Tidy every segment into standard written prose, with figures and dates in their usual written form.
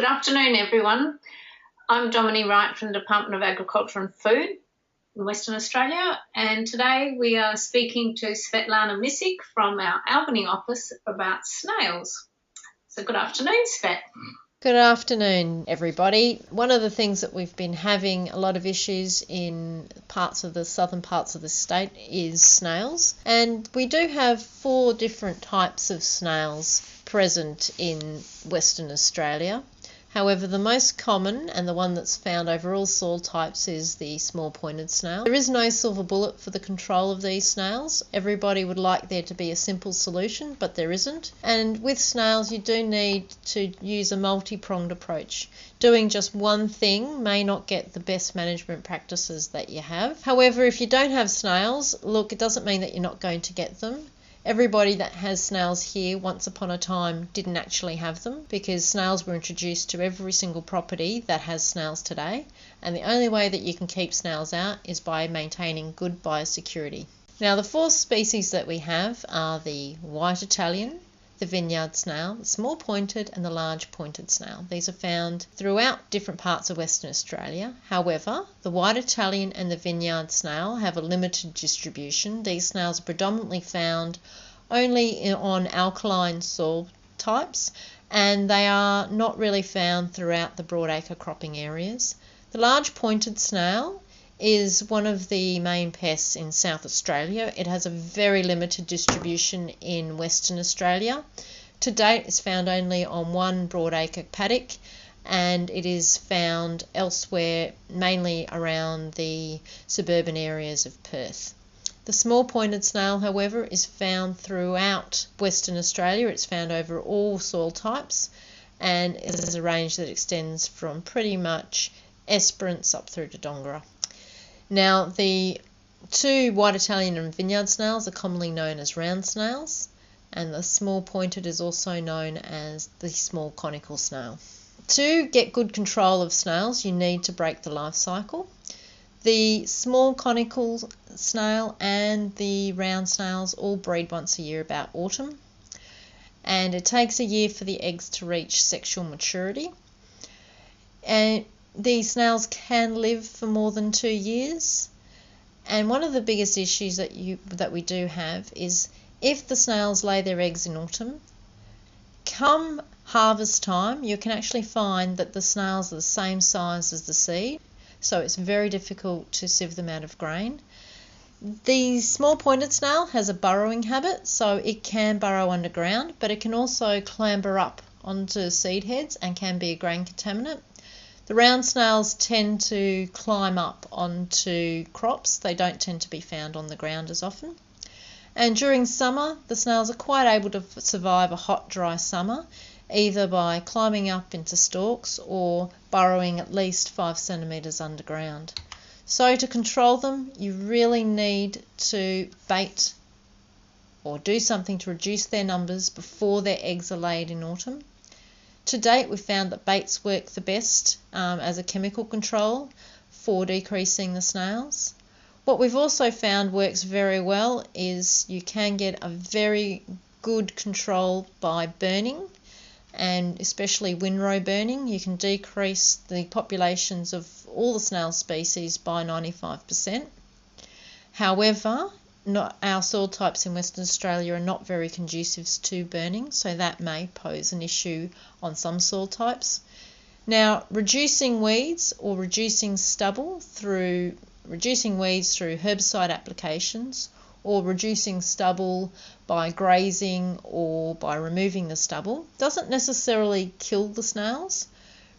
Good afternoon, everyone. I'm Dominique Wright from the Department of Agriculture and Food in Western Australia, and today we are speaking to Svetlana Misic from our Albany office about snails. So good afternoon, Svet. Good afternoon, everybody. One of the things that we've been having a lot of issues in parts of the southern parts of the state is snails, and we do have 4 different types of snails present in Western Australia. However, the most common and the one that's found over all soil types is the small pointed snail. There is no silver bullet for the control of these snails. Everybody would like there to be a simple solution, but there isn't. And with snails, you do need to use a multi-pronged approach. Doing just one thing may not get the best management practices that you have. However, if you don't have snails, look, it doesn't mean that you're not going to get them. Everybody that has snails here once upon a time didn't actually have them, because snails were introduced to every single property that has snails today, and the only way that you can keep snails out is by maintaining good biosecurity. Now, the 4 species that we have are the white Italian, the vineyard snail, the small pointed and the large pointed snail. These are found throughout different parts of Western Australia. However, the white Italian and the vineyard snail have a limited distribution. These snails are predominantly found only on alkaline soil types, and they are not really found throughout the broadacre cropping areas. The large pointed snail is one of the main pests in South Australia. It has a very limited distribution in Western Australia. To date, it's found only on one broadacre paddock, and it is found elsewhere, mainly around the suburban areas of Perth. The small pointed snail, however, is found throughout Western Australia. It's found over all soil types, and it is a range that extends from pretty much Esperance up through to Dongara. Now, the 2 white Italian and vineyard snails are commonly known as round snails, and the small pointed is also known as the small conical snail. To get good control of snails, you need to break the life cycle. The small conical snail and the round snails all breed once a year about autumn, and it takes a year for the eggs to reach sexual maturity. And these snails can live for more than 2 years, and one of the biggest issues that we do have is if the snails lay their eggs in autumn, come harvest time, you can actually find that the snails are the same size as the seed, so it's very difficult to sieve them out of grain. The small pointed snail has a burrowing habit, so it can burrow underground, but it can also clamber up onto seed heads and can be a grain contaminant. The round snails tend to climb up onto crops. They don't tend to be found on the ground as often. And during summer, the snails are quite able to survive a hot, dry summer, either by climbing up into stalks or burrowing at least 5 centimetres underground. So to control them, you really need to bait or do something to reduce their numbers before their eggs are laid in autumn. To date, we've found that baits work the best as a chemical control for decreasing the snails. What we've also found works very well is you can get a very good control by burning, and especially windrow burning. You can decrease the populations of all the snail species by 95%. However, our soil types in Western Australia are not very conducive to burning, so that may pose an issue on some soil types. Now, reducing weeds or reducing stubble through herbicide applications, or reducing stubble by grazing or by removing the stubble, doesn't necessarily kill the snails.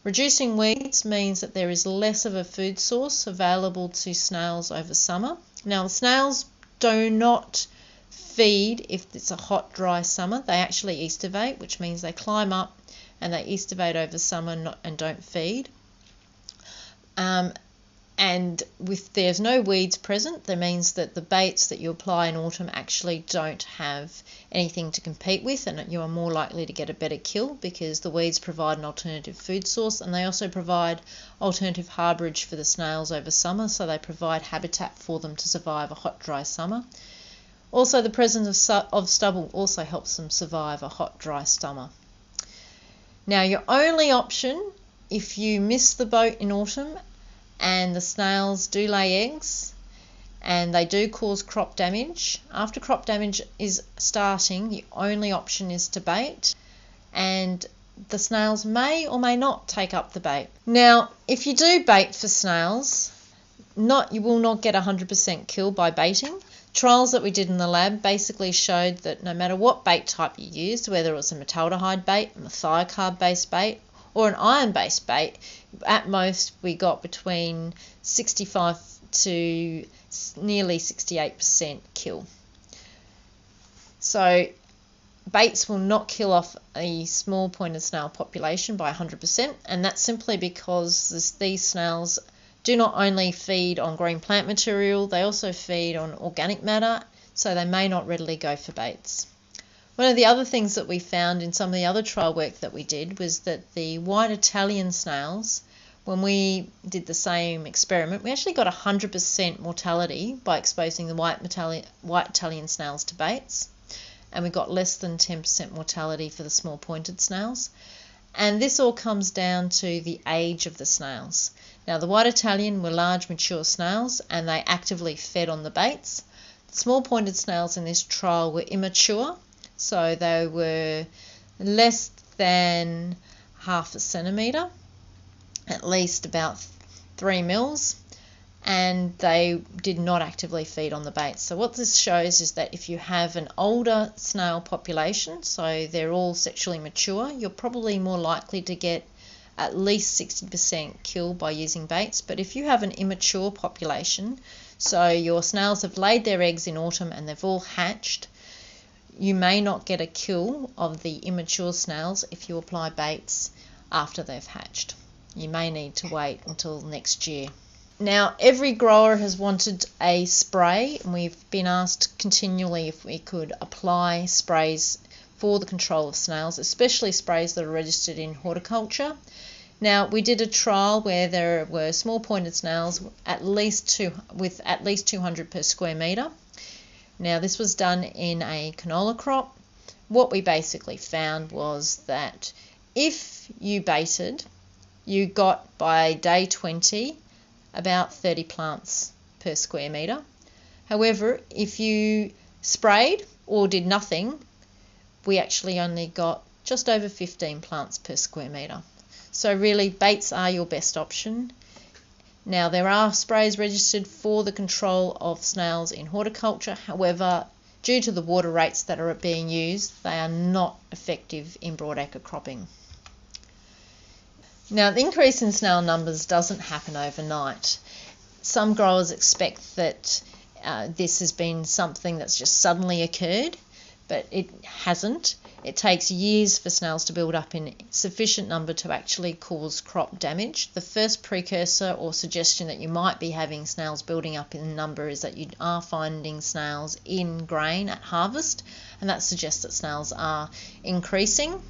Reducing weeds means that there is less of a food source available to snails over summer. Now, the snails do not feed if it's a hot, dry summer. They actually estivate, which means they climb up and they estivate over summer and don't feed. And if there's no weeds present, that means that the baits that you apply in autumn actually don't have anything to compete with, and you are more likely to get a better kill because the weeds provide an alternative food source, and they also provide alternative harbourage for the snails over summer, so they provide habitat for them to survive a hot, dry summer. Also, the presence of stubble also helps them survive a hot, dry summer. Now your only option, if you miss the boat in autumn and the snails do lay eggs and they do cause crop damage, after crop damage is starting, the only option is to bait, and the snails may or may not take up the bait. Now, if you do bait for snails, you will not get 100% kill by baiting. Trials that we did in the lab basically showed that no matter what bait type you used, whether it was a metaldehyde bait, a thiocard-based bait, or an iron-based bait, at most we got between 65 to nearly 68% kill. So baits will not kill off a small pointed snail population by 100%, and that's simply because these snails do not only feed on green plant material, they also feed on organic matter, so they may not readily go for baits. One of the other things that we found in some of the other trial work that we did was that the white Italian snails, when we did the same experiment, we actually got 100% mortality by exposing the white Italian snails to baits, and we got less than 10% mortality for the small pointed snails. And this all comes down to the age of the snails. Now, the white Italian were large mature snails and they actively fed on the baits. The small pointed snails in this trial were immature, so they were less than half a centimetre, at least about 3 mils, and they did not actively feed on the baits. So what this shows is that if you have an older snail population, so they're all sexually mature, you're probably more likely to get at least 60% kill by using baits. But if you have an immature population, so your snails have laid their eggs in autumn and they've all hatched, you may not get a kill of the immature snails if you apply baits after they've hatched. You may need to wait until next year. Now, every grower has wanted a spray, and we've been asked continually if we could apply sprays for the control of snails, especially sprays that are registered in horticulture. Now, we did a trial where there were small pointed snails with at least 200 per square metre. Now, this was done in a canola crop. What we basically found was that if you baited, you got by day 20 about 30 plants per square metre. However, if you sprayed or did nothing, we actually only got just over 15 plants per square metre. So really, baits are your best option. Now, there are sprays registered for the control of snails in horticulture. However, due to the water rates that are being used, they are not effective in broadacre cropping. Now, the increase in snail numbers doesn't happen overnight. Some growers expect that this has been something that's just suddenly occurred, but it hasn't. It takes years for snails to build up in sufficient number to actually cause crop damage. The first precursor or suggestion that you might be having snails building up in number is that you are finding snails in grain at harvest, and that suggests that snails are increasing.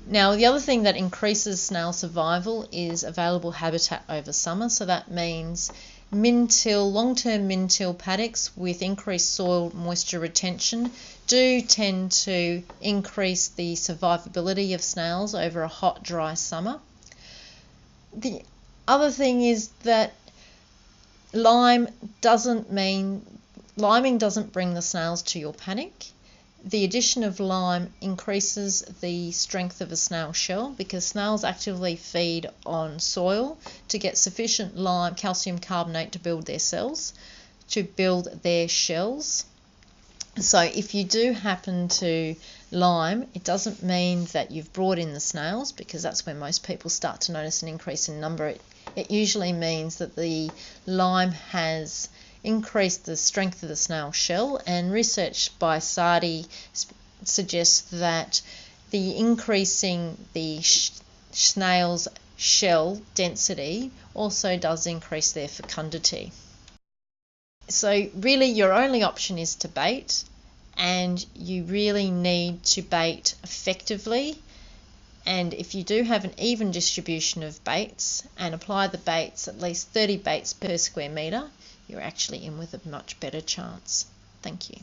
Now, the other thing that increases snail survival is available habitat over summer. So that means long-term min-till paddocks with increased soil moisture retention do tend to increase the survivability of snails over a hot, dry summer. The other thing is that liming doesn't bring the snails to your paddock. The addition of lime increases the strength of a snail shell because snails actively feed on soil to get sufficient calcium carbonate to build their cells, to build their shells. So if you do happen to lime, it doesn't mean that you've brought in the snails, because that's when most people start to notice an increase in number. It usually means that the lime has increased the strength of the snail shell, and research by Sardi suggests that the increasing the snail's shell density also does increase their fecundity. So really your only option is to bait, and you really need to bait effectively. And if you do have an even distribution of baits and apply the baits, at least 30 baits per square metre, you're actually in with a much better chance. Thank you.